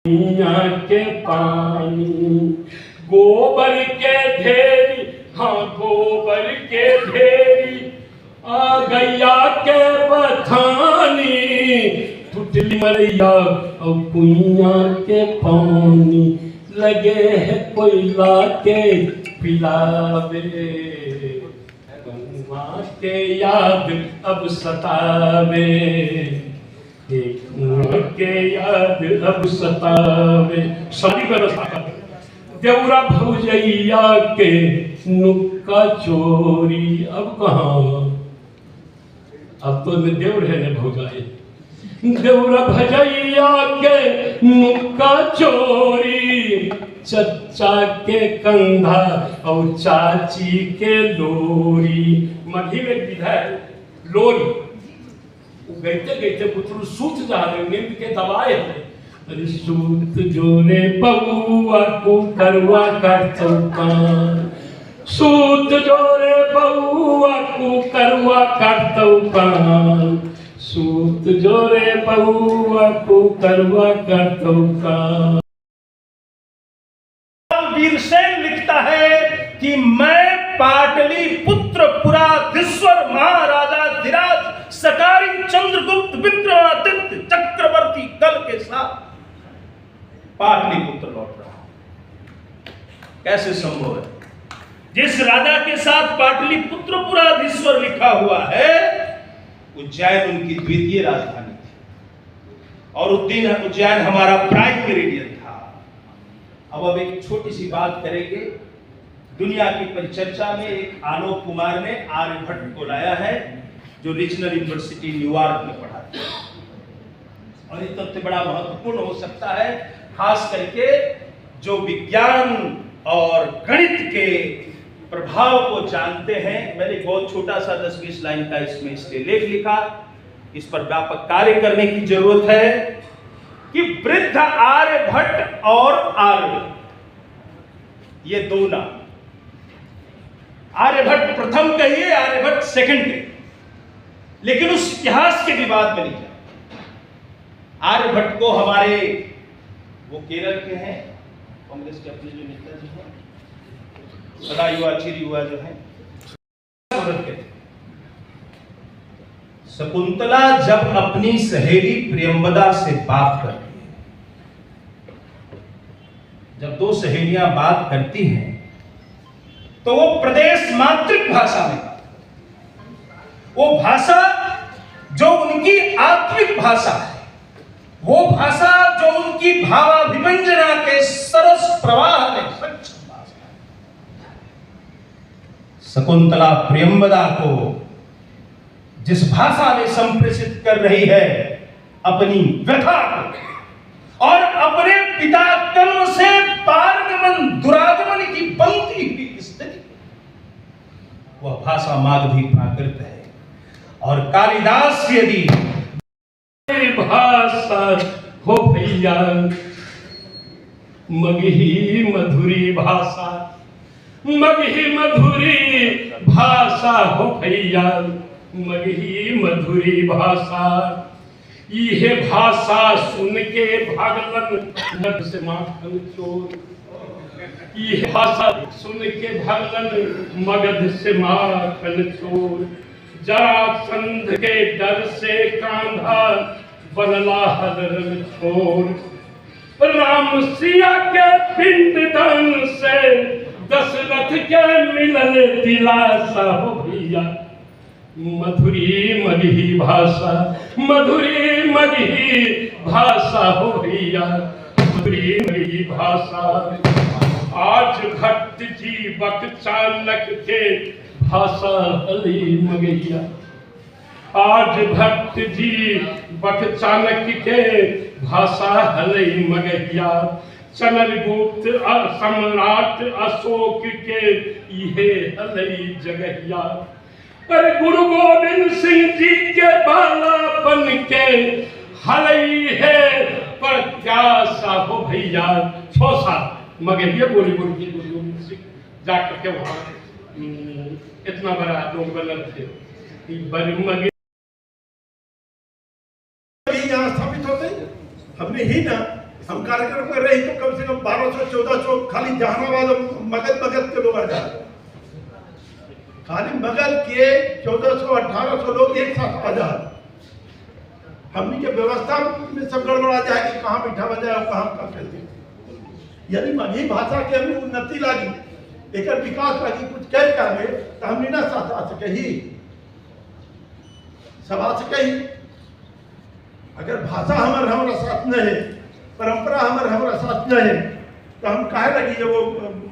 दुनिया के पानी गोबर के ढेरी, हाँ गोबर के ढेरी आ गैया के बथानी, टुटली मरिया और कुइया के पानी, लगे है कोयला के पिलावे, गंगा के याद अब सतावे, के याद अब सतावे। शादी व्यवस्था देवरा भौजैया के नुक्का चोरी, अब कहाँ, अब तो देवर है न भौजाई, देवरा भजैया के नुक्का चोरी, चचा के कंधा और चाची के लोरी। मधी में विधा है लोरी, गईते गईते पुत्र सूत जा रहे, नींद के दबाए हैं। अरे सूत जोरे बउआ को करवा कर चौकान, सूत जोरे बउआ को करवा कर चौकान, सूत जोरे बउआ को करवा कर चौकान। वीरसेन लिखता है कि मैं पाटलिपुत्र पुराधीश्वर महाराजाधिराज सकारी चंद्रगुप्त विक्रमादित्य चक्रवर्ती कल के साथ पाटलिपुत्र लौट रहा हूं। कैसे संभव है? जिस राजा के साथ पाटलिपुत्र पुराधीश्वर लिखा हुआ है, उज्जैन उनकी द्वितीय राजधानी थी और उज्जैन हमारा प्राइम मेरिडियन था। अब एक छोटी सी बात करेंगे। दुनिया की परिचर्चा में एक आलोक कुमार ने आर्यभट्ट को लाया है, जो रीजनल यूनिवर्सिटी न्यूयॉर्क में पढ़ाते हैं, और ये तथ्य बड़ा महत्वपूर्ण हो सकता है, खास करके जो विज्ञान और गणित के प्रभाव को जानते हैं। मैंने बहुत छोटा सा 10-20 लाइन का इसमें इसलिए लेख लिखा, इस पर व्यापक कार्य करने की जरूरत है कि वृद्ध आर्यभट्ट और आर्य, ये दो नाम, आर्यभट्ट प्रथम कहिए, आर्यभट्ट सेकंड कहिए, लेकिन उस इतिहास के विवाद में नहीं जाए। आर्यभट्ट को हमारे, वो केरल के हैं, कांग्रेस के अपने जो नेता जी हैं, सदा युवा चिर युवा जो है, शकुंतला जब अपनी सहेली प्रियंवदा से बात करती है, जब दो सहेलियां बात करती हैं, तो वो प्रदेश मातृक भाषा में, वो भाषा जो उनकी आत्मिक भाषा है, वो भाषा जो उनकी भावाभिव्यंजना के सरस प्रवाह में सक्षम भाषा है। शकुंतला प्रियंवदा को जिस भाषा में संप्रेषित कर रही है अपनी व्यथा को, और अपने पिता कर्म से पारगमन दुरागमन की पंक्ति हुई स्थिति, वह भाषा मागधी प्राकृत है। और कालिदास यदि भाषा हो भैया मगही मधुरी भाषा, मगही मधुरी भाषा हो भैया मगही मधुरी भाषा, यह भाषा सुन के भागलन नग से माखन चोर, यह भाषा सुन के भागलन मगध से माखन चोर, जरासंध के डर से कांधा बनला हदरन छोर, राम सिया के पिंड दान से दशरथ के मिलल दिलासा हो भैया मधुरी मगही भाषा, मधुरी मगही भाषा हो भैया मधुरी मगही भाषा। आज भट्ट जी बक चाणक के भाषा हली मगैया, आज भट्ट जी बक चाणक्य के भाषा हली मगैया, चंद्रगुप्त सम्राट अशोक के ये हली जगहिया, पर गुरु गोविंद सिंह जी के बालापन के हलई है पर क्या सा हो भैया 6 साल मगहिया बोली गुरु गोविंद सिंह जाकर के वहां इतना बड़ा लोग बदल थे स्थापित होते हमने ही ना हम कार्यक्रम कर रहे हैं तो कम से कम 1200-1400 खाली जहानाबाद और मगध के लोग आ जाते, खाली मगध के 1400-1800 लोग एक साथ आ जाते। हमनी के व्यवस्था में सब गड़बड़ा जाए कि कहाँ बैठा जाए और कहाँ का कर दे। यदि मगही भाषा के हमें उन्नति लगी, एक विकास लगी, कुछ कह करे तो हमने ना साथ आ सके ही, सब आ सके ही। अगर भाषा हमारा साथ न है, परंपरा हमारा साथ न है, तो हम काहे लगी जब वो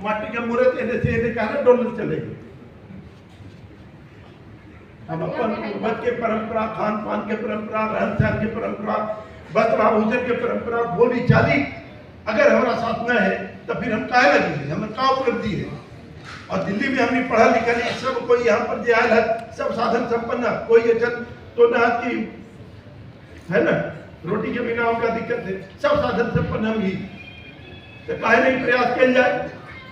माटी के मूर्त एने से एने कहना डोलने चलेगी। हम अपन पूर्वज के परंपरा, खान पान के परंपरा, रहन सहन के परंपरा, वस्त्र आभूषण के परंपरा, बोली चाली अगर हमारा साथ न है तो फिर हम काहे लगी, हमें का उपलब्धि है। और दिल्ली में हमने पढ़ा लिखा नहीं, सब कोई यहाँ पर जो आयल है सब साधन संपन्न, कोई अचल तो न की है ना, रोटी के बिना उनका दिक्कत है, सब साधन संपन्न हम ही, तो काहे नहीं प्रयास किया जाए।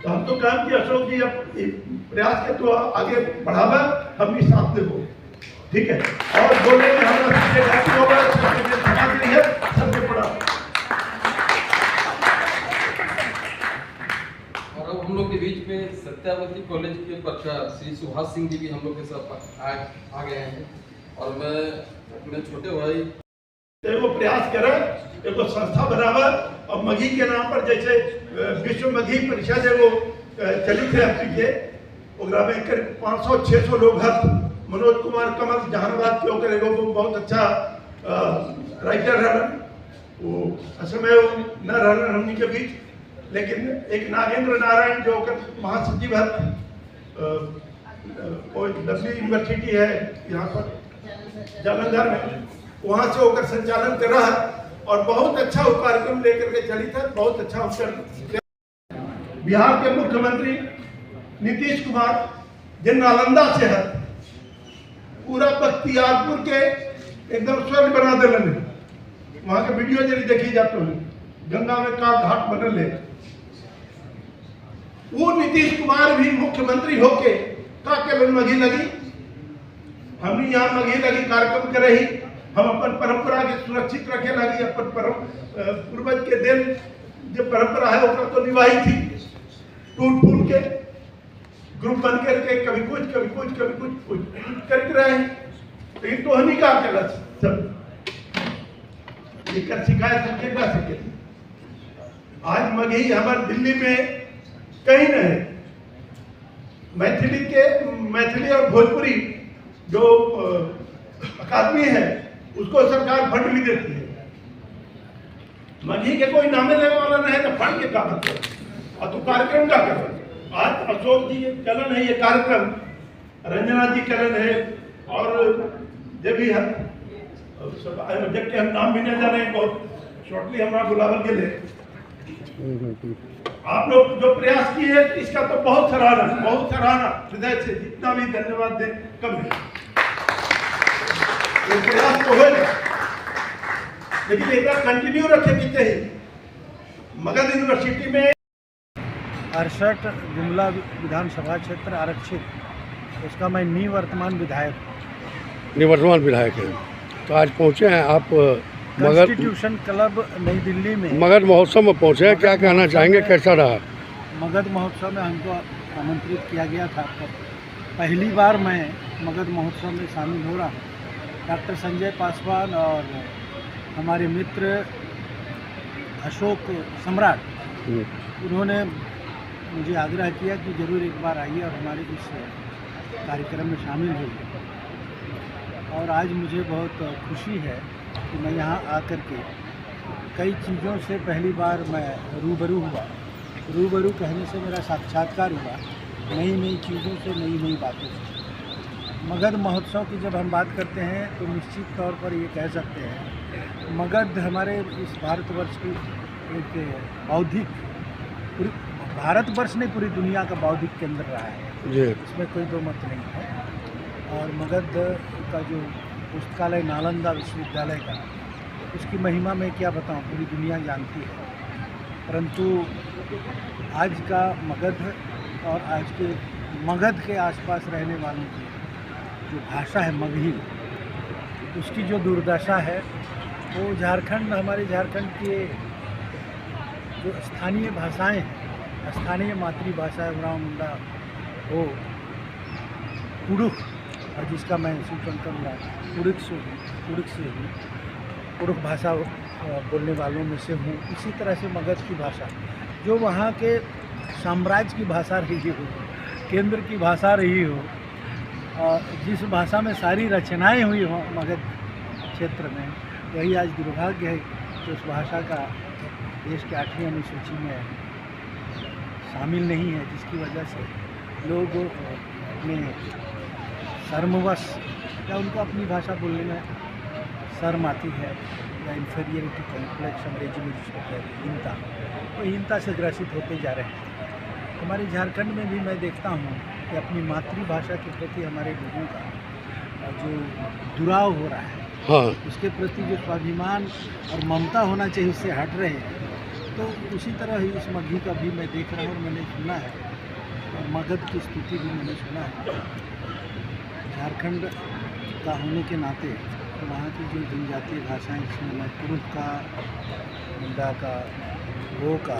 तो हम तो काम कि अशोक जी अब प्रयास के तो आगे बढ़ावा, हम भी साथ देवो, ठीक है। और बोलने में हमारा सबसे बड़ा। और अब हम लोग के बीच में सत्यावती कॉलेज के प्रचार श्री सुभाष सिंह जी भी हम लोग के साथ आ गए हैं, और मैं अपने छोटे भाई एगो प्रयास करे, एगो संस्था बनावा, और मगही के नाम पर जैसे विश्व मगही परिषद एगो चलित है अपनी के, ओकरा में 500-600 लोग हैं। मनोज कुमार कमल जहानाबाद के ओकर एगो बहुत अच्छा राइटर है, वो असमय न रहन हमनी के बीच, लेकिन एक नागेंद्र नारायण जो महासचिव है, कोई दिल्ली यूनिवर्सिटी है यहाँ पर जालंधर में, वहाँ से होकर संचालन कर रहा है, और बहुत अच्छा वो कार्यक्रम लेकर के चली था, बहुत अच्छा उत्तर। बिहार के मुख्यमंत्री नीतीश कुमार जिन नालंदा से है, पूरा बख्तियारपुर के एकदम स्वर्ग बना दिलन, वहाँ के वीडियो जरी देखी जाते हैं, गंगा में का घाट बनल है। वो नीतीश कुमार भी मुख्यमंत्री होके का केवल मगही लगी, हमने यहाँ मगही लगी कार्यक्रम करे ही, हम अपन परंपरा के सुरक्षित रखे लगी, अपन पूर्वज के देन जो परंपरा है वो तो निभाई थी, टूट फूट के ग्रुप बन करके कभी कुछ करके रहे, लेकिन तो हम का कर सब लेकर शिकायत करके ना सके। आज मगही हमारे दिल्ली में कहीं नहीं, मैथिली और भोजपुरी जो अकादमी है उसको सरकार फंड भी देती है, मगही के कोई नामे लेने वाला नहीं है तो फंड के काम करो, और तो कार्यक्रम का करो। आज अशोक जी चलन है, ये कार्यक्रम रंजना जी चलन है, और जब भी हम जब के हम नाम भी नहीं जाने, बहुत शॉर्टली हमारा बुलावल के लिए आप लोग जो प्रयास किए हैं इसका तो बहुत सराहना हृदय से, जितना भी धन्यवाद दें कम है। ये प्रयास तो है, लेकिन एक बार कंटिन्यू रखे कि चाहिए। मगध यूनिवर्सिटी में 68 जुमला विधानसभा क्षेत्र आरक्षित, उसका मैं निवर्तमान विधायक है। तो आज पहुंचे हैं आप मगध कॉन्स्टिट्यूशन क्लब नई दिल्ली में, मगध महोत्सव में पहुंचे हैं, क्या कहना चाहेंगे, कैसा रहा? मगध महोत्सव में हमको आमंत्रित किया गया था। पहली बार मैं मगध महोत्सव में शामिल हो रहा हूँ। डॉक्टर संजय पासवान और हमारे मित्र अशोक सम्राट, उन्होंने मुझे आग्रह किया कि जरूर एक बार आइए और हमारे इस कार्यक्रम में शामिल होइए। और आज मुझे बहुत खुशी है कि मैं यहाँ आकर के कई चीज़ों से पहली बार मैं रूबरू हुआ। रूबरू कहने से मेरा साक्षात्कार हुआ नई चीज़ों से, नई बातों से। मगध महोत्सव की जब हम बात करते हैं तो निश्चित तौर पर ये कह सकते हैं मगध हमारे इस भारतवर्ष की एक बौद्धिक, पूरी भारतवर्ष ने पूरी दुनिया का बौद्धिक केंद्र रहा है, इसमें कोई दो मत नहीं है। और मगध का जो पुस्तकालय नालंदा विश्वविद्यालय का, उसकी महिमा मैं क्या बताऊं, पूरी दुनिया जानती है। परंतु आज का मगध और आज के मगध के आसपास रहने वालों की जो भाषा है मगही, उसकी जो दुर्दशा है वो झारखंड, हमारे झारखंड के जो स्थानीय भाषाएं हैं, स्थानीय मातृभाषा उरांव मुंडा हो कुड़ुख, और जिसका मैं सूचन करूँगा कुड़ुख से हूँ, कुड़ुख भाषा बोलने वालों में से हूँ। इसी तरह से मगध की भाषा जो वहाँ के साम्राज्य की भाषा रही हो, केंद्र की भाषा रही हो, और जिस भाषा में सारी रचनाएं हुई हों मगध क्षेत्र में, वही आज दुर्भाग्य है कि उस भाषा का देश के 8वीं अनुसूची में शामिल नहीं है, जिसकी वजह से लोग में शर्मवश या उनको अपनी भाषा बोलने में शर्म आती है, या इन्फीरियरिटी कॉम्प्लेक्स अंग्रेजी में जिसको कहते हैं हीनता, वो हीनता से ग्रसित होते जा रहे हैं। हमारे झारखंड में भी मैं देखता हूँ कि अपनी मातृभाषा के प्रति हमारे लोगों का जो दुराव हो रहा है, हाँ, उसके प्रति जो स्वाभिमान और ममता होना चाहिए उससे हट रहे हैं। तो उसी तरह ही इस मगही का भी मैं देख रहा हूँ और मैंने सुना है, और मगध की स्थिति भी मैंने सुना है। झारखंड का होने के नाते वहाँ की जो जनजातीय भाषाएं, जिसमें मैं कुरुख का, मुंडा का, वो का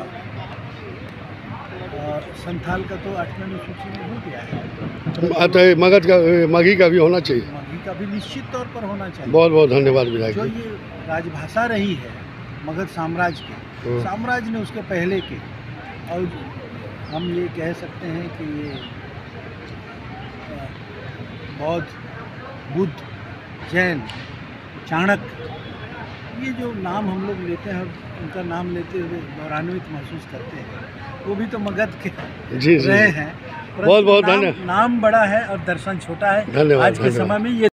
और संथाल का तो 8वीं अनुसूची में हो गया है, तो मगध का मगही का भी होना चाहिए। मगही का भी निश्चित तौर पर होना चाहिए। बहुत बहुत धन्यवाद विधायक जो जी। ये राजभाषा रही है मगध साम्राज्य के, साम्राज्य ने उसके पहले के, और हम ये कह सकते हैं कि ये बौद्ध, बुद्ध, जैन, चाणक्य, ये जो नाम हम लोग लेते हैं, उनका नाम लेते हुए गौरवान्वित महसूस करते हैं, वो भी तो मगध के जी रहे हैं। बहुत बहुत नाम बड़ा है और दर्शन छोटा है। धन्यवाद, आज के धन्यवाद। समय में ये